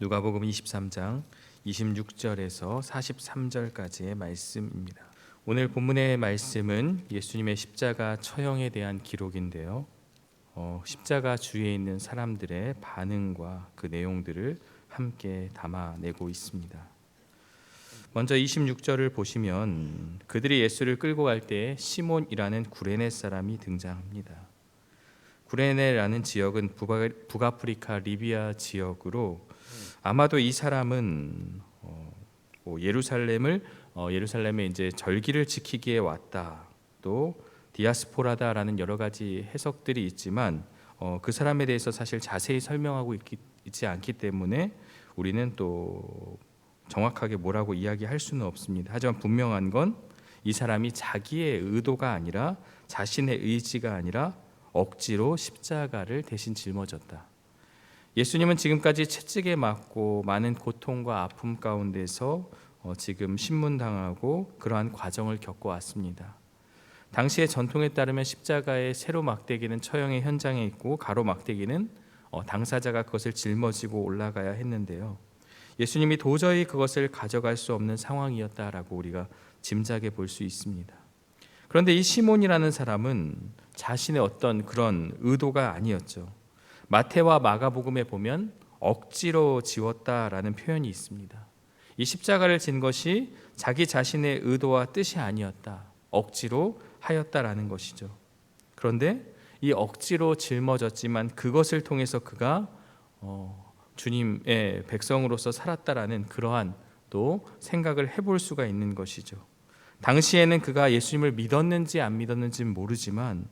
누가복음 23장 26절에서 43절까지의 말씀입니다. 오늘 본문의 말씀은 예수님의 십자가 처형에 대한 기록인데요. 십자가 주위에 있는 사람들의 반응과 그 내용들을 함께 담아내고 있습니다. 먼저 26절을 보시면 그들이 예수를 끌고 갈 때 시몬이라는 구레네 사람이 등장합니다. 구레네라는 지역은 북아프리카 리비아 지역으로 아마도 이 사람은 예루살렘에 이제 절기를 지키기에 왔다, 또 디아스포라다라는 여러 가지 해석들이 있지만 그 사람에 대해서 사실 자세히 설명하고 있지 않기 때문에 우리는 또 정확하게 뭐라고 이야기할 수는 없습니다. 하지만 분명한 건 이 사람이 자기의 의도가 아니라 자신의 의지가 아니라 억지로 십자가를 대신 짊어졌다. 예수님은 지금까지 채찍에 맞고 많은 고통과 아픔 가운데서 지금 신문당하고 그러한 과정을 겪어왔습니다. 당시의 전통에 따르면 십자가의 세로 막대기는 처형의 현장에 있고 가로 막대기는 당사자가 그것을 짊어지고 올라가야 했는데요. 예수님이 도저히 그것을 가져갈 수 없는 상황이었다라고 우리가 짐작해 볼 수 있습니다. 그런데 이 시몬이라는 사람은 자신의 어떤 그런 의도가 아니었죠. 마태와 마가복음에 보면 억지로 지웠다라는 표현이 있습니다. 이 십자가를 진 것이 자기 자신의 의도와 뜻이 아니었다, 억지로 하였다라는 것이죠. 그런데 이 억지로 짊어졌지만 그것을 통해서 그가 주님의 백성으로서 살았다라는 그러한 또 생각을 해볼 수가 있는 것이죠. 당시에는 그가 예수님을 믿었는지 안 믿었는지는 모르지만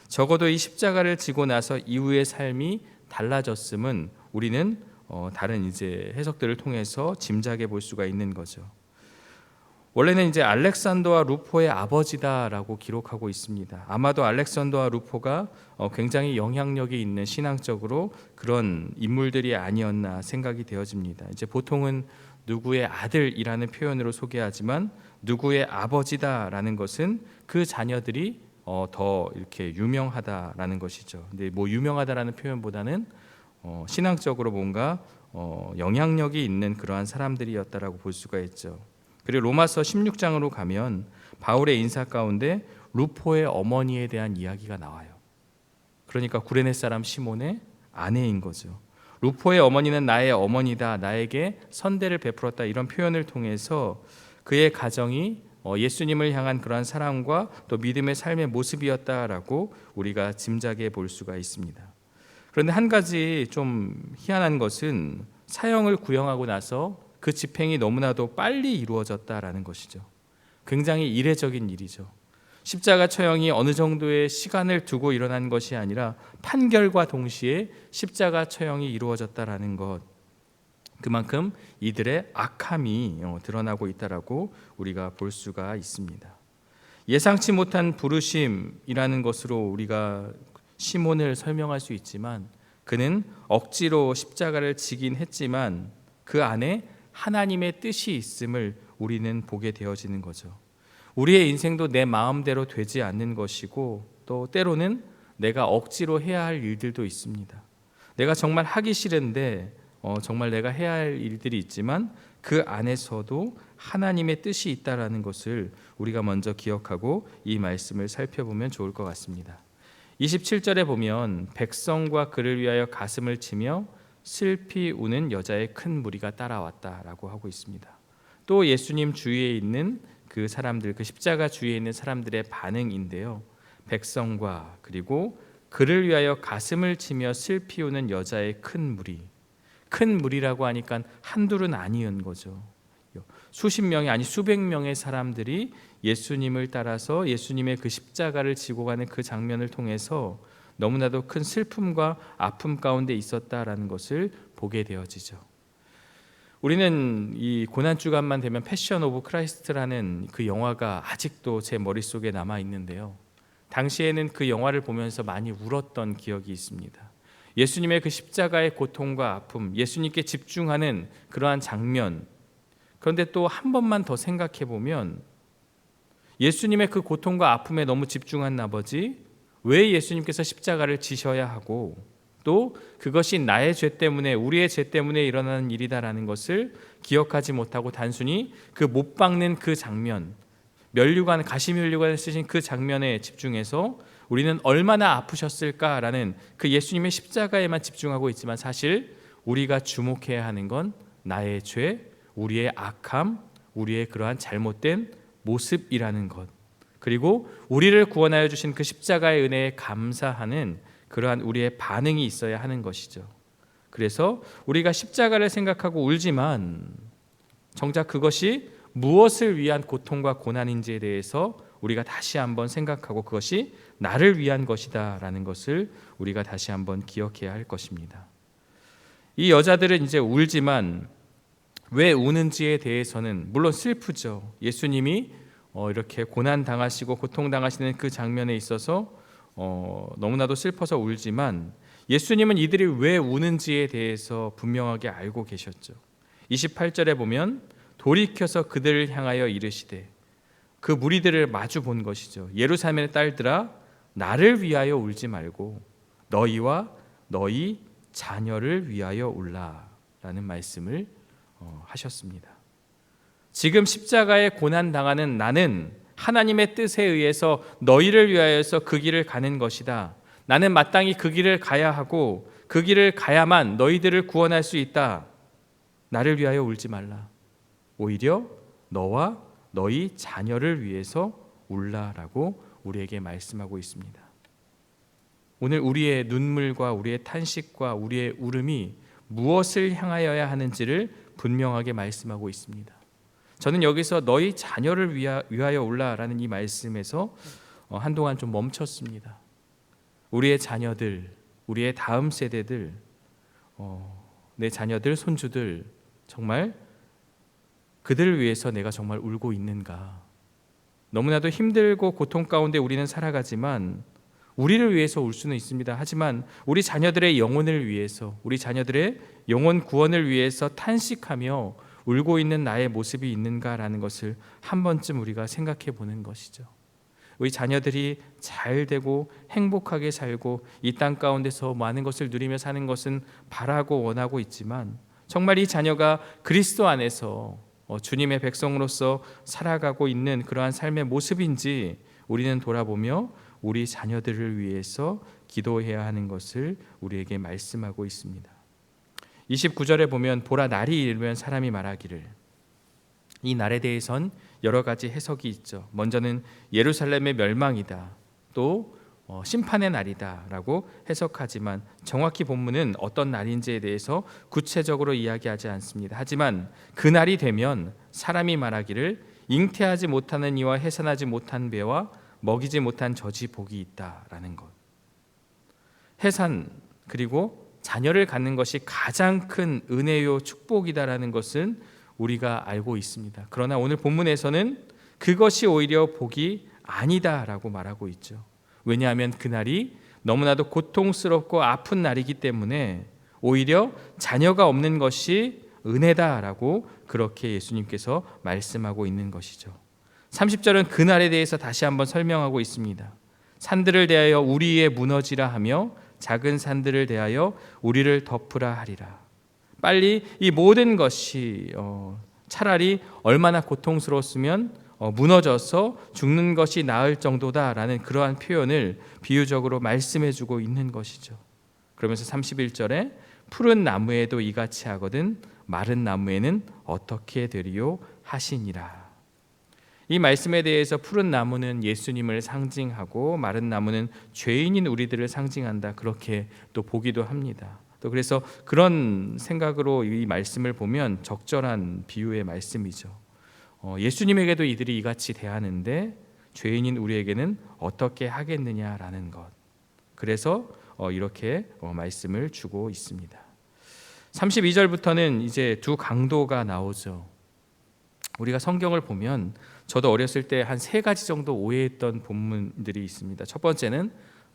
적어도 이 십자가를 지고 나서 이후의 삶이 달라졌음은 우리는 다른 이제 해석들을 통해서 짐작해 볼 수가 있는 거죠. 원래는 이제 알렉산더와 루포의 아버지다라고 기록하고 있습니다. 아마도 알렉산더와 루포가 굉장히 영향력이 있는 신앙적으로 그런 인물들이 아니었나 생각이 되어집니다. 이제 보통은 누구의 아들이라는 표현으로 소개하지만 누구의 아버지다라는 것은 그 자녀들이 더 이렇게 유명하다라는 것이죠. 근데 뭐 유명하다라는 표현보다는 신앙적으로 뭔가 영향력이 있는 그러한 사람들이었다라고 볼 수가 있죠. 그리고 로마서 16장으로 가면 바울의 인사 가운데 루포의 어머니에 대한 이야기가 나와요. 그러니까 구레네 사람 시몬의 아내인 거죠. 루포의 어머니는 나의 어머니다, 나에게 선대를 베풀었다, 이런 표현을 통해서 그의 가정이 예수님을 향한 그러한 사랑과 또 믿음의 삶의 모습이었다라고 우리가 짐작해 볼 수가 있습니다. 그런데 한 가지 좀 희한한 것은 사형을 구형하고 나서 그 집행이 너무나도 빨리 이루어졌다라는 것이죠. 굉장히 이례적인 일이죠. 십자가 처형이 어느 정도의 시간을 두고 일어난 것이 아니라 판결과 동시에 십자가 처형이 이루어졌다라는 것, 그만큼 이들의 악함이 드러나고 있다라고 우리가 볼 수가 있습니다. 예상치 못한 부르심이라는 것으로 우리가 시몬을 설명할 수 있지만 그는 억지로 십자가를 지긴 했지만 그 안에 하나님의 뜻이 있음을 우리는 보게 되어지는 거죠. 우리의 인생도 내 마음대로 되지 않는 것이고 또 때로는 내가 억지로 해야 할 일들도 있습니다. 내가 정말 하기 싫은데 정말 내가 해야 할 일들이 있지만 그 안에서도 하나님의 뜻이 있다라는 것을 우리가 먼저 기억하고 이 말씀을 살펴보면 좋을 것 같습니다. 27절에 보면 백성과 그를 위하여 가슴을 치며 슬피 우는 여자의 큰 무리가 따라왔다라고 하고 있습니다. 또 예수님 주위에 있는 그 사람들, 그 십자가 주위에 있는 사람들의 반응인데요. 백성과 그리고 그를 위하여 가슴을 치며 슬피 우는 여자의 큰 무리. 큰 무리라고 하니까 한둘은 아니었는 거죠. 수십 명이 아니 수백 명의 사람들이 예수님을 따라서 예수님의 그 십자가를 지고 가는 그 장면을 통해서 너무나도 큰 슬픔과 아픔 가운데 있었다라는 것을 보게 되어지죠. 우리는 이 고난주간만 되면 패션 오브 크라이스트라는 그 영화가 아직도 제 머릿속에 남아 있는데요. 당시에는 그 영화를 보면서 많이 울었던 기억이 있습니다. 예수님의 그 십자가의 고통과 아픔, 예수님께 집중하는 그러한 장면. 그런데 또 한 번만 더 생각해 보면 예수님의 그 고통과 아픔에 너무 집중한 나머지 왜 예수님께서 십자가를 지셔야 하고 또 그것이 나의 죄 때문에, 우리의 죄 때문에 일어나는 일이다라는 것을 기억하지 못하고 단순히 그 못 박는 그 장면, 면류관, 가시면류관을 쓰신 그 장면에 집중해서 우리는 얼마나 아프셨을까라는 그 예수님의 십자가에만 집중하고 있지만, 사실 우리가 주목해야 하는 건 나의 죄, 우리의 악함, 우리의 그러한 잘못된 모습이라는 것, 그리고 우리를 구원하여 주신 그 십자가의 은혜에 감사하는 그러한 우리의 반응이 있어야 하는 것이죠. 그래서 우리가 십자가를 생각하고 울지만 정작 그것이 무엇을 위한 고통과 고난인지에 대해서 우리가 다시 한번 생각하고 그것이 나를 위한 것이다 라는 것을 우리가 다시 한번 기억해야 할 것입니다. 이 여자들은 이제 울지만 왜 우는지에 대해서는 물론 슬프죠. 예수님이 이렇게 고난 당하시고 고통 당하시는 그 장면에 있어서 너무나도 슬퍼서 울지만, 예수님은 이들이 왜 우는지에 대해서 분명하게 알고 계셨죠. 28절에 보면 돌이켜서 그들을 향하여 이르시되, 그 무리들을 마주 본 것이죠. 예루살렘의 딸들아, 나를 위하여 울지 말고 너희와 너희 자녀를 위하여 울라라는 말씀을 하셨습니다. 지금 십자가에 고난 당하는 나는 하나님의 뜻에 의해서 너희를 위하여서 그 길을 가는 것이다. 나는 마땅히 그 길을 가야 하고 그 길을 가야만 너희들을 구원할 수 있다. 나를 위하여 울지 말라. 오히려 너와 너희 자녀를 위해서 울라라고 우리에게 말씀하고 있습니다. 오늘 우리의 눈물과 우리의 탄식과 우리의 울음이 무엇을 향하여야 하는지를 분명하게 말씀하고 있습니다. 저는 여기서 너희 자녀를 위하여 울라라는 이 말씀에서 한동안 좀 멈췄습니다. 우리의 자녀들, 우리의 다음 세대들, 내 자녀들, 손주들, 정말 그들을 위해서 내가 정말 울고 있는가? 너무나도 힘들고 고통 가운데 우리는 살아가지만 우리를 위해서 울 수는 있습니다. 하지만 우리 자녀들의 영혼을 위해서, 우리 자녀들의 영혼 구원을 위해서 탄식하며 울고 있는 나의 모습이 있는가라는 것을 한 번쯤 우리가 생각해 보는 것이죠. 우리 자녀들이 잘 되고 행복하게 살고 이 땅 가운데서 많은 것을 누리며 사는 것은 바라고 원하고 있지만, 정말 이 자녀가 그리스도 안에서 주님의 백성으로서 살아가고 있는 그러한 삶의 모습인지 우리는 돌아보며 우리 자녀들을 위해서 기도해야 하는 것을 우리에게 말씀하고 있습니다. 29절에 보면 보라, 날이 이르면 사람이 말하기를, 이 날에 대해선 여러 가지 해석이 있죠. 먼저는 예루살렘의 멸망이다, 또 심판의 날이다 라고 해석하지만 정확히 본문은 어떤 날인지에 대해서 구체적으로 이야기하지 않습니다. 하지만 그 날이 되면 사람이 말하기를, 잉태하지 못하는 이와 해산하지 못한 배와 먹이지 못한 젖이 복이 있다라는 것. 해산 그리고 자녀를 갖는 것이 가장 큰 은혜요 축복이다라는 것은 우리가 알고 있습니다. 그러나 오늘 본문에서는 그것이 오히려 복이 아니다라고 말하고 있죠. 왜냐하면 그날이 너무나도 고통스럽고 아픈 날이기 때문에 오히려 자녀가 없는 것이 은혜다라고 그렇게 예수님께서 말씀하고 있는 것이죠. 30절은 그날에 대해서 다시 한번 설명하고 있습니다. 산들을 대하여 우리 위에 무너지라 하며 작은 산들을 대하여 우리를 덮으라 하리라. 빨리 이 모든 것이 차라리 얼마나 고통스러웠으면 무너져서 죽는 것이 나을 정도다라는 그러한 표현을 비유적으로 말씀해주고 있는 것이죠. 그러면서 31절에 푸른 나무에도 이같이 하거든 마른 나무에는 어떻게 되리요 하시니라. 이 말씀에 대해서 푸른 나무는 예수님을 상징하고 마른 나무는 죄인인 우리들을 상징한다, 그렇게 또 보기도 합니다. 또 그래서 그런 생각으로 이 말씀을 보면 적절한 비유의 말씀이죠. 예수님에게도 이들이 이같이 대하는데 죄인인 우리에게는 어떻게 하겠느냐라는 것. 그래서 이렇게 말씀을 주고 있습니다. 32절부터는 이제 두 강도가 나오죠. 우리가 성경을 보면 저도 어렸을 때 한 3가지 정도 오해했던 본문들이 있습니다. 첫 번째는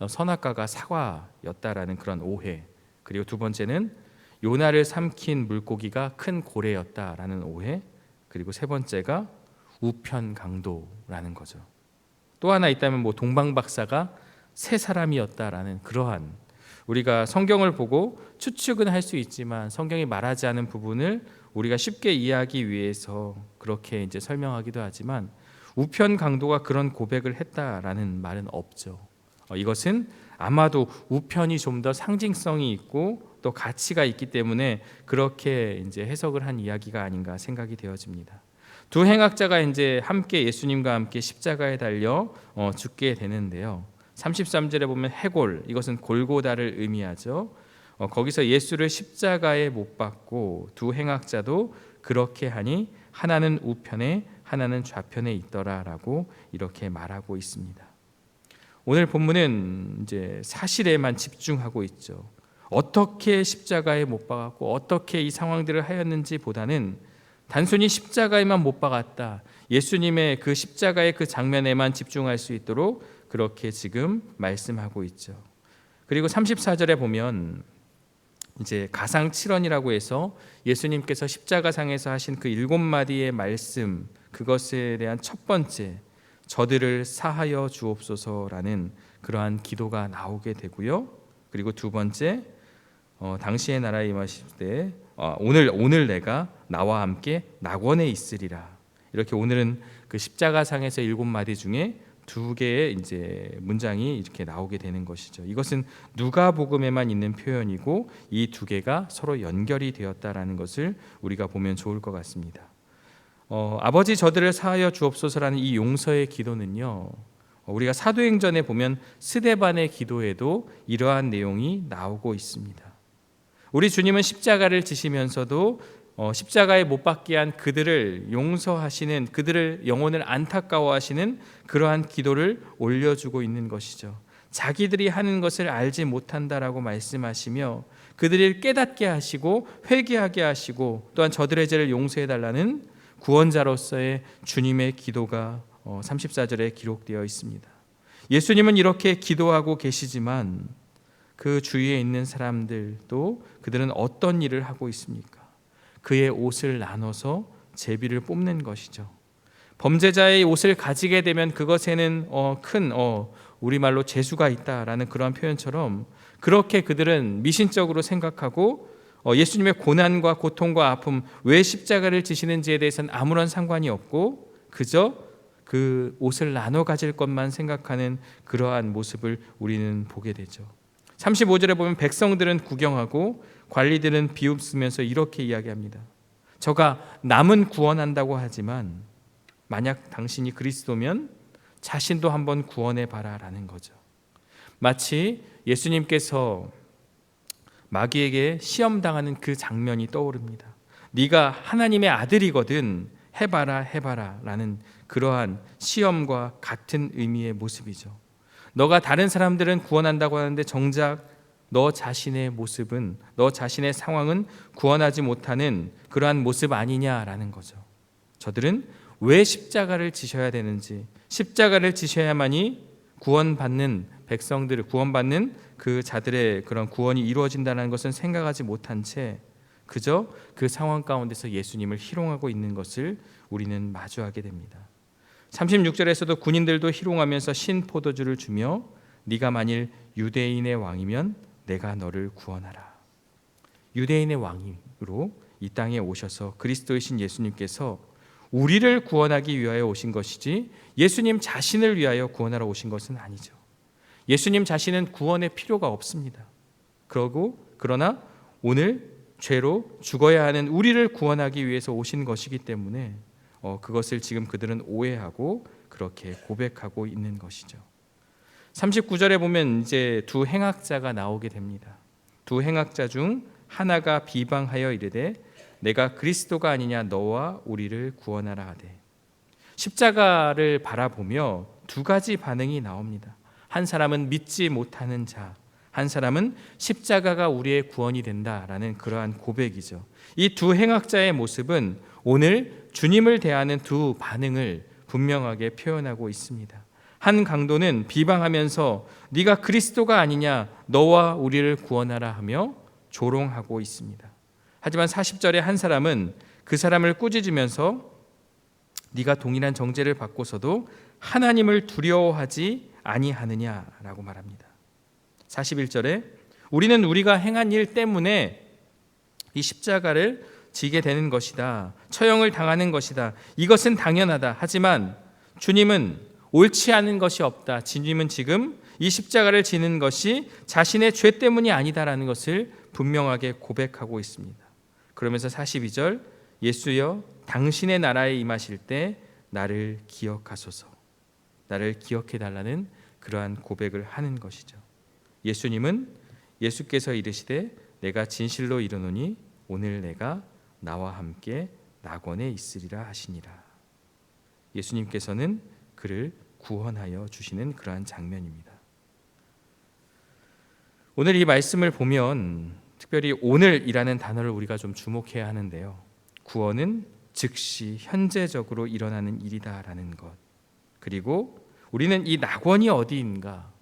선악과가 사과였다라는 그런 오해, 그리고 두 번째는 요나를 삼킨 물고기가 큰 고래였다라는 오해, 그리고 세 번째가 우편강도라는 거죠. 또 하나 있다면 동방박사가 세 사람이었다라는 그러한 우리가 성경을 보고 추측은 할 수 있지만 성경이 말하지 않은 부분을 우리가 쉽게 이해하기 위해서 그렇게 이제 설명하기도 하지만 우편 강도가 그런 고백을 했다라는 말은 없죠. 이것은 아마도 우편이 좀 더 상징성이 있고 또 가치가 있기 때문에 그렇게 이제 해석을 한 이야기가 아닌가 생각이 되어집니다. 두 행악자가 이제 함께 예수님과 함께 십자가에 달려 죽게 되는데요. 33절에 보면 해골, 이것은 골고다를 의미하죠. 거기서 예수를 십자가에 못 박고 두 행악자도 그렇게 하니 하나는 우편에 하나는 좌편에 있더라라고 이렇게 말하고 있습니다. 오늘 본문은 이제 사실에만 집중하고 있죠. 어떻게 십자가에 못 박았고 어떻게 이 상황들을 하였는지 보다는 단순히 십자가에만 못 박았다, 예수님의 그 십자가의 그 장면에만 집중할 수 있도록 그렇게 지금 말씀하고 있죠. 그리고 34절에 보면 이제 가상 7원이라고 해서 예수님께서 십자가상에서 하신 그 7마디의 말씀, 그것에 대한 첫 번째, 저들을 사하여 주옵소서라는 그러한 기도가 나오게 되고요. 그리고 두 번째, 당시의 나라에 임하실 때 오늘 내가 나와 함께 낙원에 있으리라. 이렇게 오늘은 그 십자가상에서 7마디 중에 두 개의 이제 문장이 이렇게 나오게 되는 것이죠. 이것은 누가복음에만 있는 표현이고 이 두 개가 서로 연결이 되었다라는 것을 우리가 보면 좋을 것 같습니다. 아버지 저들을 사하여 주옵소서라는 이 용서의 기도는요, 우리가 사도행전에 보면 스데반의 기도에도 이러한 내용이 나오고 있습니다. 우리 주님은 십자가를 지시면서도 십자가에 못 박게 한 그들을 용서하시는, 그들을 영혼을 안타까워하시는 그러한 기도를 올려주고 있는 것이죠. 자기들이 하는 것을 알지 못한다라고 말씀하시며 그들을 깨닫게 하시고 회개하게 하시고 또한 저들의 죄를 용서해달라는 구원자로서의 주님의 기도가 34절에 기록되어 있습니다. 예수님은 이렇게 기도하고 계시지만 그 주위에 있는 사람들도 그들은 어떤 일을 하고 있습니까? 그의 옷을 나눠서 제비를 뽑는 것이죠. 범죄자의 옷을 가지게 되면 그것에는 큰 우리말로 재수가 있다라는 그런 표현처럼 그렇게 그들은 미신적으로 생각하고 예수님의 고난과 고통과 아픔, 왜 십자가를 지시는지에 대해서는 아무런 상관이 없고 그저 그 옷을 나눠 가질 것만 생각하는 그러한 모습을 우리는 보게 되죠. 35절에 보면 백성들은 구경하고 관리들은 비웃으면서 이렇게 이야기합니다. 저가 남은 구원한다고 하지만 만약 당신이 그리스도면 자신도 한번 구원해 봐라라는 거죠. 마치 예수님께서 마귀에게 시험당하는 그 장면이 떠오릅니다. 네가 하나님의 아들이거든 해봐라 라는 그러한 시험과 같은 의미의 모습이죠. 너가 다른 사람들은 구원한다고 하는데 정작 너 자신의 모습은, 너 자신의 상황은 구원하지 못하는 그러한 모습 아니냐라는 거죠. 저들은 왜 십자가를 지셔야 되는지, 십자가를 지셔야만이 구원받는 백성들을, 구원받는 그 자들의 그런 구원이 이루어진다는 것은 생각하지 못한 채 그저 그 상황 가운데서 예수님을 희롱하고 있는 것을 우리는 마주하게 됩니다. 36절에서도 군인들도 희롱하면서 신 포도주를 주며 네가 만일 유대인의 왕이면 내가 너를 구원하라. 유대인의 왕으로 이 땅에 오셔서 그리스도이신 예수님께서 우리를 구원하기 위하여 오신 것이지 예수님 자신을 위하여 구원하러 오신 것은 아니죠. 예수님 자신은 구원의 필요가 없습니다. 그러나 오늘 죄로 죽어야 하는 우리를 구원하기 위해서 오신 것이기 때문에 그것을 지금 그들은 오해하고 그렇게 고백하고 있는 것이죠. 39절에 보면 이제 두 행악자가 나오게 됩니다. 두 행악자 중 하나가 비방하여 이르되 내가 그리스도가 아니냐 너와 우리를 구원하라 하되. 십자가를 바라보며 두 가지 반응이 나옵니다. 한 사람은 믿지 못하는 자, 한 사람은 십자가가 우리의 구원이 된다라는 그러한 고백이죠. 이 두 행악자의 모습은 오늘 주님을 대하는 두 반응을 분명하게 표현하고 있습니다. 한 강도는 비방하면서 네가 그리스도가 아니냐 너와 우리를 구원하라 하며 조롱하고 있습니다. 하지만 40절에 한 사람은 그 사람을 꾸짖으면서 네가 동일한 정죄를 받고서도 하나님을 두려워하지 아니하느냐라고 말합니다. 41절에 우리는 우리가 행한 일 때문에 이 십자가를 지게 되는 것이다. 처형을 당하는 것이다. 이것은 당연하다. 하지만 주님은 옳지 않은 것이 없다. 주님은 지금 이 십자가를 지는 것이 자신의 죄 때문이 아니다라는 것을 분명하게 고백하고 있습니다. 그러면서 42절, 예수여 당신의 나라에 임하실 때 나를 기억하소서. 나를 기억해 달라는 그러한 고백을 하는 것이죠. 예수께서 이르시되 내가 진실로 이르노니 오늘 내가 나와 함께 낙원에 있으리라 하시니라. 예수님께서는 그를 구원하여 주시는 그러한 장면입니다. 오늘 이 말씀을 보면 특별히 오늘이라는 단어를 우리가 좀 주목해야 하는데요. 구원은 즉시 현재적으로 일어나는 일이다라는 것. 그리고 우리는 이 낙원이 어디인가?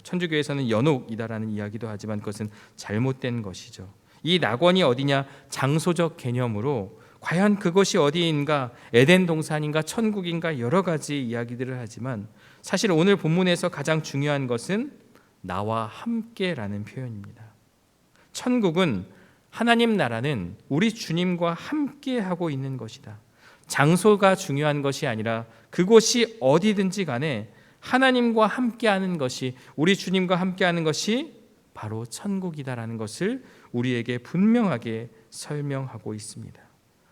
천주교에서는 연옥이다라는 이야기도 하지만 그것은 잘못된 것이죠. 이 낙원이 어디냐? 장소적 개념으로 과연 그것이 어디인가? 에덴 동산인가? 천국인가? 여러 가지 이야기들을 하지만 사실 오늘 본문에서 가장 중요한 것은 나와 함께라는 표현입니다. 천국은 하나님 나라는 우리 주님과 함께하고 있는 것이다. 장소가 중요한 것이 아니라 그곳이 어디든지 간에 하나님과 함께하는 것이, 우리 주님과 함께하는 것이 바로 천국이다라는 것을 우리에게 분명하게 설명하고 있습니다.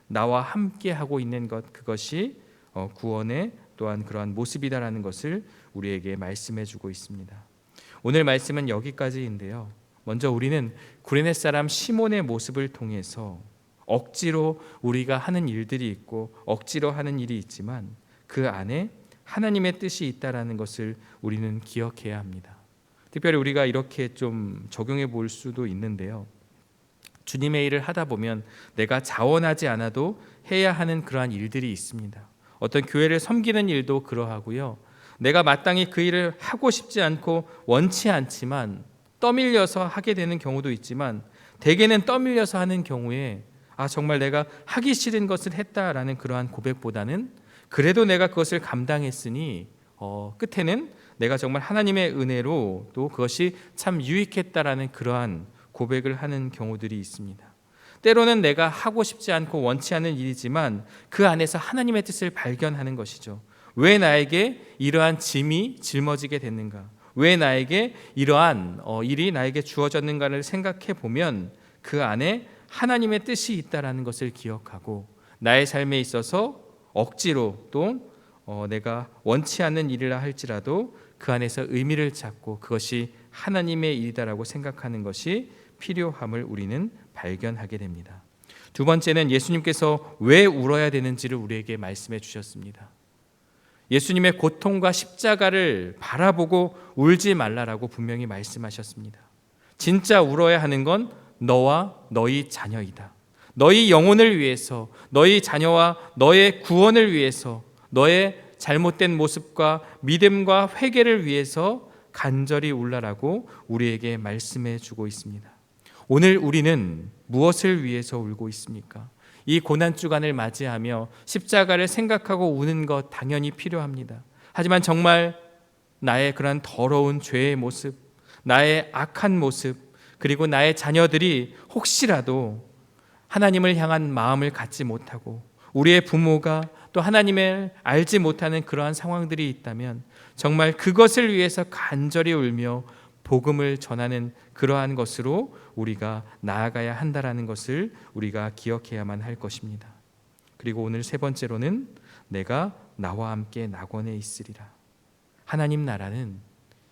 나와 함께하고 있는 것, 그것이 구원의 또한 그러한 모습이다라는 것을 우리에게 말씀해 주고 있습니다. 오늘 말씀은 여기까지인데요. 먼저 우리는 구레네 사람 시몬의 모습을 통해서 억지로 우리가 하는 일들이 있고 억지로 하는 일이 있지만 그 안에 하나님의 뜻이 있다라는 것을 우리는 기억해야 합니다. 특별히 우리가 이렇게 좀 적용해 볼 수도 있는데요. 주님의 일을 하다 보면 내가 자원하지 않아도 해야 하는 그러한 일들이 있습니다. 어떤 교회를 섬기는 일도 그러하고요. 내가 마땅히 그 일을 하고 싶지 않고 원치 않지만 떠밀려서 하게 되는 경우도 있지만 대개는 떠밀려서 하는 경우에 정말 내가 하기 싫은 것을 했다라는 그러한 고백보다는 그래도 내가 그것을 감당했으니 끝에는 내가 정말 하나님의 은혜로 또 그것이 참 유익했다라는 그러한 고백을 하는 경우들이 있습니다. 때로는 내가 하고 싶지 않고 원치 않은 일이지만 그 안에서 하나님의 뜻을 발견하는 것이죠. 왜 나에게 이러한 짐이 짊어지게 됐는가? 왜 나에게 이러한 일이 나에게 주어졌는가를 생각해 보면 그 안에 하나님의 뜻이 있다라는 것을 기억하고 나의 삶에 있어서 억지로 또 내가 원치 않는 일이라 할지라도 그 안에서 의미를 찾고 그것이 하나님의 일이다라고 생각하는 것이 필요함을 우리는 발견하게 됩니다. 두 번째는 예수님께서 왜 울어야 되는지를 우리에게 말씀해 주셨습니다. 예수님의 고통과 십자가를 바라보고 울지 말라라고 분명히 말씀하셨습니다. 진짜 울어야 하는 건 너와 너희 자녀이다. 너희 영혼을 위해서, 너희 자녀와 너의 구원을 위해서, 너의 잘못된 모습과 믿음과 회개를 위해서 간절히 울라라고 우리에게 말씀해 주고 있습니다. 오늘 우리는 무엇을 위해서 울고 있습니까? 이 고난주간을 맞이하며 십자가를 생각하고 우는 것 당연히 필요합니다. 하지만 정말 나의 그런 더러운 죄의 모습, 나의 악한 모습, 그리고 나의 자녀들이 혹시라도 하나님을 향한 마음을 갖지 못하고 우리의 부모가 또 하나님을 알지 못하는 그러한 상황들이 있다면 정말 그것을 위해서 간절히 울며 복음을 전하는 그러한 것으로 우리가 나아가야 한다라는 것을 우리가 기억해야만 할 것입니다. 그리고 오늘 세 번째로는 내가 나와 함께 낙원에 있으리라. 하나님 나라는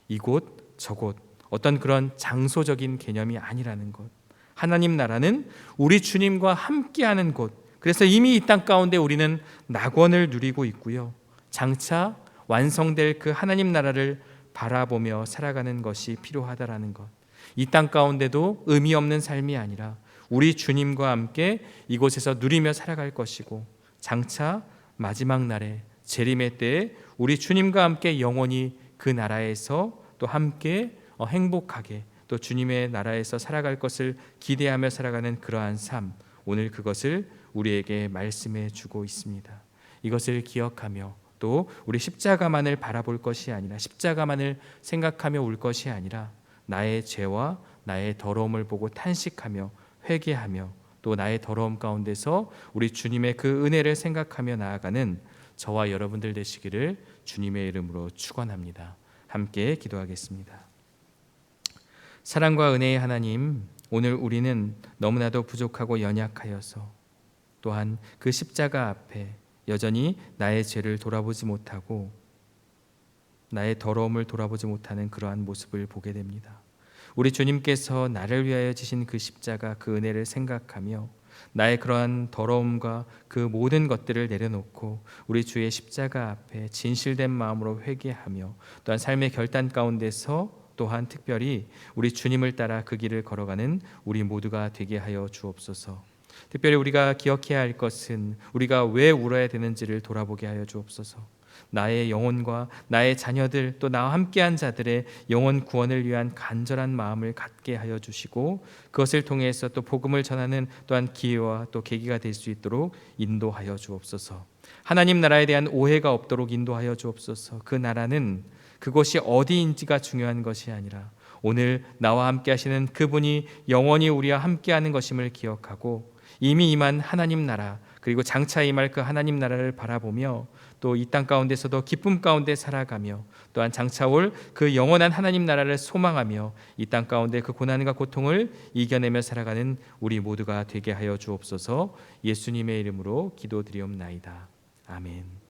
이곳 저곳 어떤 그런 장소적인 개념이 아니라는 것. 하나님 나라는 우리 주님과 함께하는 곳. 그래서 이미 이 땅 가운데 우리는 낙원을 누리고 있고요. 장차 완성될 그 하나님 나라를 바라보며 살아가는 것이 필요하다라는 것. 이 땅 가운데도 의미 없는 삶이 아니라 우리 주님과 함께 이곳에서 누리며 살아갈 것이고 장차 마지막 날에 재림의 때에 우리 주님과 함께 영원히 그 나라에서 또 함께 행복하게 또 주님의 나라에서 살아갈 것을 기대하며 살아가는 그러한 삶, 오늘 그것을 우리에게 말씀해 주고 있습니다. 이것을 기억하며 또 우리 십자가만을 바라볼 것이 아니라 십자가만을 생각하며 울 것이 아니라 나의 죄와 나의 더러움을 보고 탄식하며 회개하며 또 나의 더러움 가운데서 우리 주님의 그 은혜를 생각하며 나아가는 저와 여러분들 되시기를 주님의 이름으로 축원합니다. 함께 기도하겠습니다. 사랑과 은혜의 하나님, 오늘 우리는 너무나도 부족하고 연약하여서 또한 그 십자가 앞에 여전히 나의 죄를 돌아보지 못하고 나의 더러움을 돌아보지 못하는 그러한 모습을 보게 됩니다. 우리 주님께서 나를 위하여 지신 그 십자가, 그 은혜를 생각하며 나의 그러한 더러움과 그 모든 것들을 내려놓고 우리 주의 십자가 앞에 진실된 마음으로 회개하며 또한 삶의 결단 가운데서 또한 특별히 우리 주님을 따라 그 길을 걸어가는 우리 모두가 되게 하여 주옵소서. 특별히 우리가 기억해야 할 것은 우리가 왜 울어야 되는지를 돌아보게 하여 주옵소서. 나의 영혼과 나의 자녀들 또 나와 함께한 자들의 영혼 구원을 위한 간절한 마음을 갖게 하여 주시고 그것을 통해서 또 복음을 전하는 또한 기회와 또 계기가 될 수 있도록 인도하여 주옵소서. 하나님 나라에 대한 오해가 없도록 인도하여 주옵소서. 그 나라는 그것이 어디인지가 중요한 것이 아니라 오늘 나와 함께 하시는 그분이 영원히 우리와 함께하는 것임을 기억하고 이미 임한 하나님 나라 그리고 장차 임할 그 하나님 나라를 바라보며 또 이 땅 가운데서도 기쁨 가운데 살아가며 또한 장차 올 그 영원한 하나님 나라를 소망하며 이 땅 가운데 그 고난과 고통을 이겨내며 살아가는 우리 모두가 되게 하여 주옵소서. 예수님의 이름으로 기도드리옵나이다. 아멘.